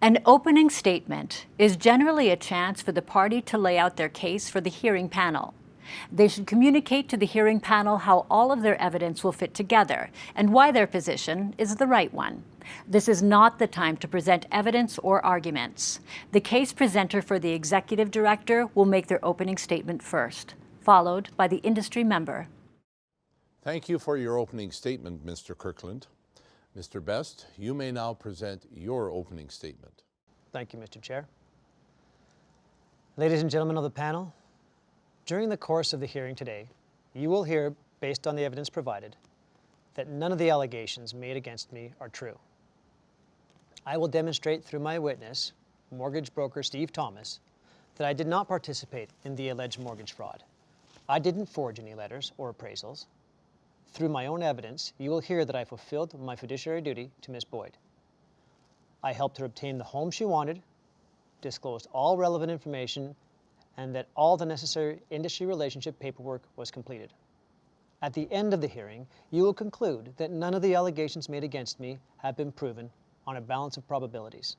An opening statement is generally a chance for the party to lay out their case for the hearing panel. They should communicate to the hearing panel how all of their evidence will fit together and why their position is the right one. This is not the time to present evidence or arguments. The case presenter for the executive director will make their opening statement first, followed by the industry member. Thank you for your opening statement, Mr. Kirkland. Mr. Best, you may now present your opening statement. Thank you, Mr. Chair. Ladies and gentlemen of the panel, during the course of the hearing today, you will hear, based on the evidence provided, that none of the allegations made against me are true. I will demonstrate through my witness, mortgage broker Steve Thomas, that I did not participate in the alleged mortgage fraud. I didn't forge any letters or appraisals. Through my own evidence, you will hear that I fulfilled my fiduciary duty to Ms. Boyd. I helped her obtain the home she wanted, disclosed all relevant information, and that all the necessary industry relationship paperwork was completed. At the end of the hearing, you will conclude that none of the allegations made against me have been proven on a balance of probabilities.